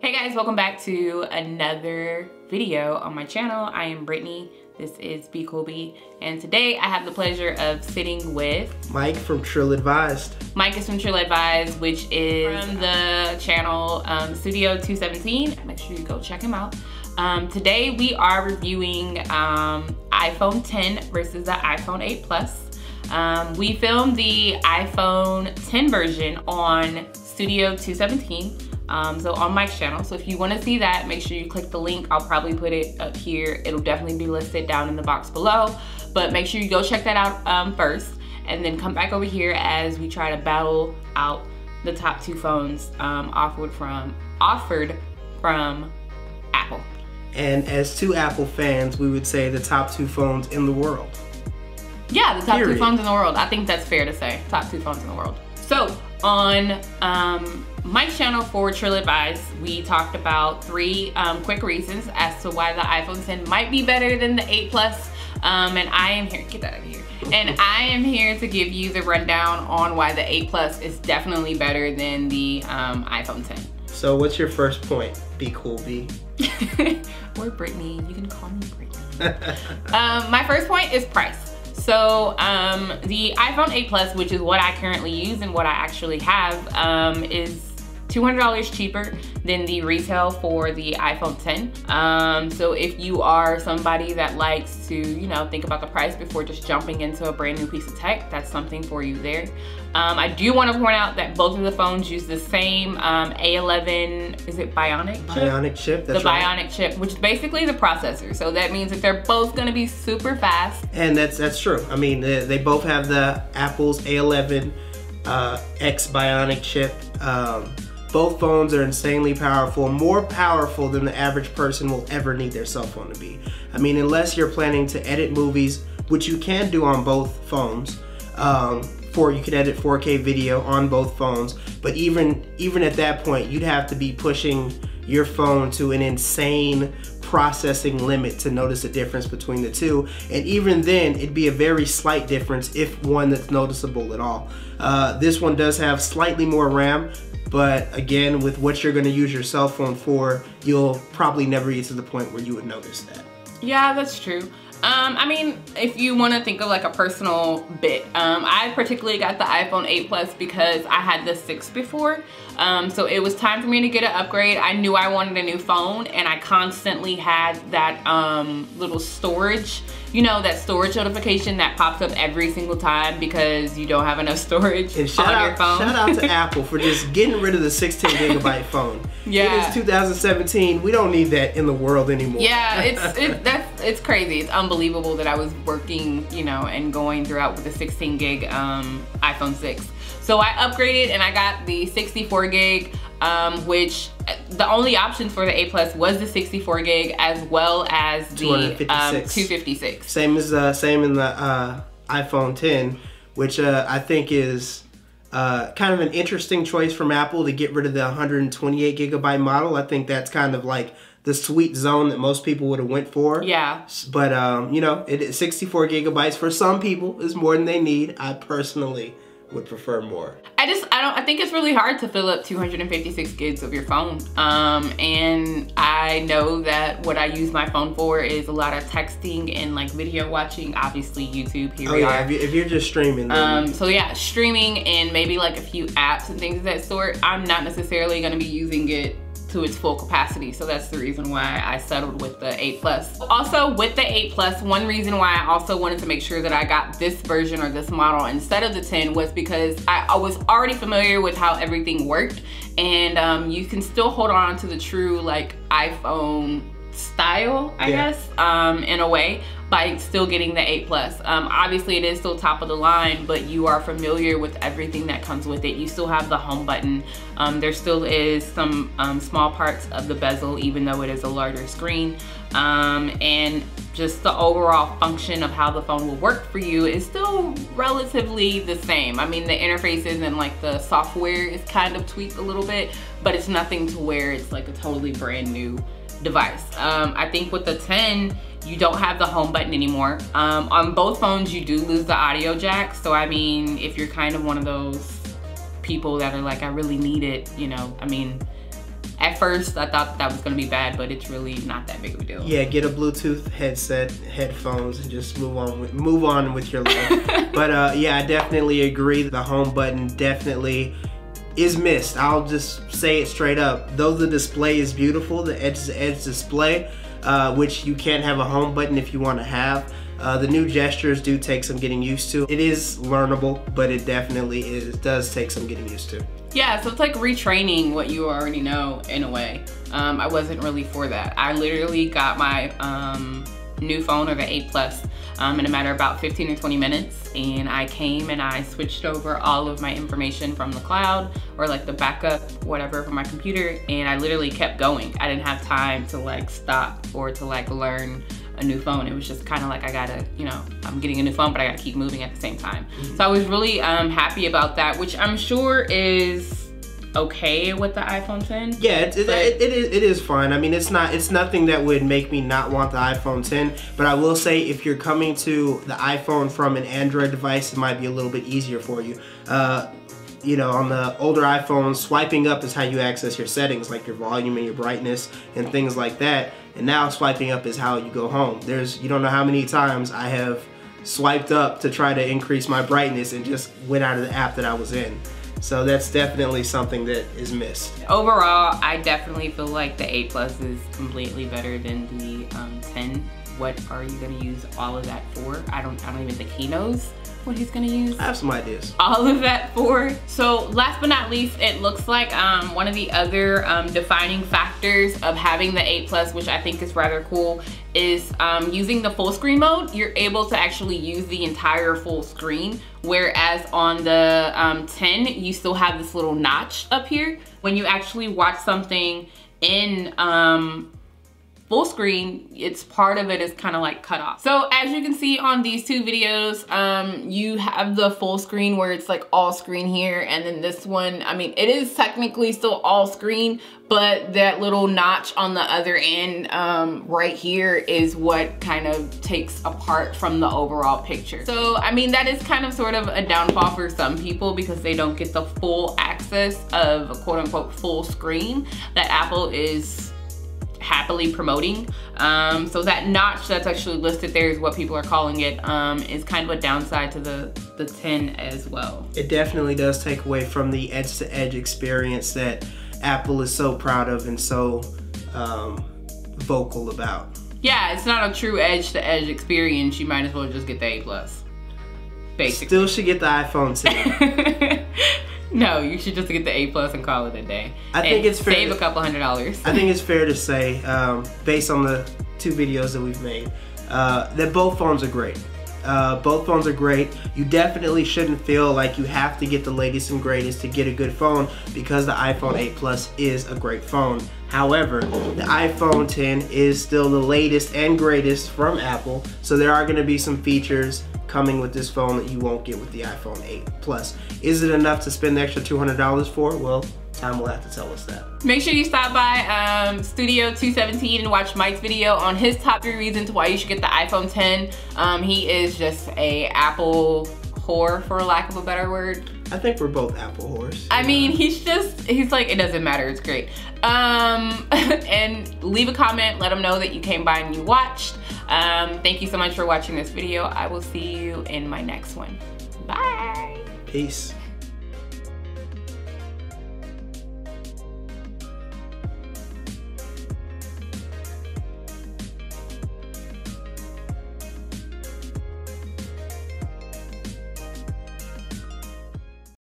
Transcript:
Hey guys, welcome back to another video on my channel. I am Brittany. This is BecoolB, and today I have the pleasure of sitting with Mike from Trill Advised. Mike is from Trill Advised, which is from the channel Studio 217. Make sure you go check him out. Today we are reviewing iPhone 10 versus the iPhone 8 Plus. We filmed the iPhone 10 version on Studio 217. So on Mike's channel. So if you want to see that, make sure you click the link. I'll probably put it up here. It'll definitely be listed down in the box below, but make sure you go check that out first, and then come back over here as we try to battle out the top two phones offered from Apple. And as two Apple fans, we would say the top two phones in the world. Yeah, the top two phones in the world. I think that's fair to say. Top two phones in the world. So on Mike's channel for Trill Advised, we talked about three quick reasons as to why the iPhone 10 might be better than the 8 Plus. And I am here, get that out of here. And I am here to give you the rundown on why the 8 Plus is definitely better than the iPhone 10. So what's your first point? BecoolB. Or Brittany, you can call me Brittany. My first point is price. So the iPhone 8 Plus, which is what I currently use and what I actually have, is $200 cheaper than the retail for the iPhone 10. So if you are somebody that likes to, you know, think about the price before just jumping into a brand new piece of tech, that's something for you there. I do want to point out that both of the phones use the same A11, is it Bionic chip? Bionic chip, that's right. The Bionic chip, which is basically the processor. So that means that they're both gonna be super fast. And that's true. I mean, they both have the Apple's A11 X Bionic chip. Both phones are insanely powerful, more powerful than the average person will ever need their cell phone to be. I mean, unless you're planning to edit movies, which you can do on both phones. You can edit 4K video on both phones, but even at that point, you'd have to be pushing your phone to an insane processing limit to notice a difference between the two. And even then, it'd be a very slight difference, if one that's noticeable at all. This one does have slightly more RAM, but again, with what you're gonna use your cell phone for, you'll probably never get to the point where you would notice that. Yeah, that's true. I mean, if you want to think of like a personal bit, I particularly got the iPhone 8 Plus because I had the 6 before. So it was time for me to get an upgrade. I knew I wanted a new phone, and I constantly had that little storage, you know, that storage notification that pops up every single time because you don't have enough storage on your phone. Shout out to Apple for just getting rid of the 16 gigabyte phone. Yeah. It is 2017. We don't need that in the world anymore. Yeah, it's crazy. It's unbelievable that I was working, you know, and going throughout with the 16 gig iPhone 6. So I upgraded and I got the 64 gig, which the only options for the 8 Plus was the 64 gig as well as the 256. Same in the iPhone 10, which I think is kind of an interesting choice from Apple to get rid of the 128 gigabyte model. I think that's kind of like the sweet zone that most people would have went for. Yeah. But you know, 64 gigabytes for some people is more than they need. I personally would prefer more. I think it's really hard to fill up 256 gigs of your phone. And I know that what I use my phone for is a lot of texting and like video watching, obviously YouTube, here we are. If you're just streaming. Then so yeah, streaming and maybe like a few apps and things of that sort. I'm not necessarily gonna be using it to its full capacity, so that's the reason why I settled with the 8 Plus. Also with the 8 Plus, one reason why I also wanted to make sure that I got this version or this model instead of the 10 was because I was already familiar with how everything worked, and you can still hold on to the true like iPhone style, I guess, in a way, by still getting the 8 Plus. Obviously it is still top of the line, but you are familiar with everything that comes with it. You still have the home button. There still is some small parts of the bezel, even though it is a larger screen. And just the overall function of how the phone will work for you is still relatively the same. I mean, the interfaces and like the software is kind of tweaked a little bit, but it's nothing to where it's like a totally brand new device. I think with the 10, you don't have the home button anymore. On both phones, you do lose the audio jack. So I mean, if you're kind of one of those people that are like, I really need it, you know, I mean, At first, I thought that was gonna be bad, but it's really not that big of a deal. Yeah, get a Bluetooth headset, headphones, and just move on with your life. But yeah, I definitely agree. The home button definitely is missed. I'll just say it straight up. Though the display is beautiful, the edge-to-edge display, which you can have a home button if you want to have. The new gestures do take some getting used to. It is learnable, but it definitely does take some getting used to. Yeah, so it's like retraining what you already know in a way. I wasn't really for that. I literally got my new phone, or the 8 Plus, in a matter of about 15 or 20 minutes. And I came and I switched over all of my information from the cloud, or like the backup, whatever, from my computer. And I literally kept going. I didn't have time to like stop or to like learn a new phone. It was just kind of like, I gotta, you know, I'm getting a new phone, but I gotta keep moving at the same time. So I was really happy about that, which I'm sure is okay with the iPhone 10. Yeah, it is fine. I mean, it's nothing that would make me not want the iPhone 10, but I will say if you're coming to the iPhone from an Android device, it might be a little bit easier for you. You know, on the older iPhones, swiping up is how you access your settings, like your volume and your brightness and things like that. And now swiping up is how you go home. You don't know how many times I have swiped up to try to increase my brightness and just went out of the app that I was in. So that's definitely something that is missed. Overall, I definitely feel like the 8 Plus is completely better than the 10. What are you gonna use all of that for? I don't even think he knows what he's gonna use. I have some ideas. All of that for. So last but not least, it looks like one of the other defining factors of having the 8 Plus, which I think is rather cool, is using the full screen mode. You're able to actually use the entire full screen, whereas on the 10, you still have this little notch up here. When you actually watch something in full screen, it's part of it is kind of like cut off. So as you can see on these two videos, you have the full screen where it's like all screen here, and then this one, I mean, it is technically still all screen, but that little notch on the other end right here is what kind of takes apart from the overall picture. So I mean, that is kind of sort of a downfall for some people because they don't get the full access of a quote unquote full screen that Apple is happily promoting. So that notch that's actually listed there is what people are calling it, is kind of a downside to the 10 as well. It definitely does take away from the edge-to-edge experience that Apple is so proud of and so vocal about. Yeah, it's not a true edge-to-edge experience. You might as well just get the 8 Plus. Basically. Still should get the iPhone 10. No, you should just get the 8 Plus and call it a day. I think it's fair. Save a couple $100. I think it's fair to say, based on the two videos that we've made, that both phones are great. Both phones are great. You definitely shouldn't feel like you have to get the latest and greatest to get a good phone because the iPhone 8 Plus is a great phone. However, the iPhone 10 is still the latest and greatest from Apple, so there are going to be some features coming with this phone that you won't get with the iPhone 8 Plus. Is it enough to spend the extra $200 for? Well, time will have to tell us that. Make sure you stop by Studio 217 and watch Mike's video on his top 3 reasons why you should get the iPhone 10. He is just a Apple whore, for lack of a better word. I think we're both Apple whores. I mean, he's like, it doesn't matter, it's great. And leave a comment, let him know that you came by and you watched. Thank you so much for watching this video. I will see you in my next one. Bye. Peace.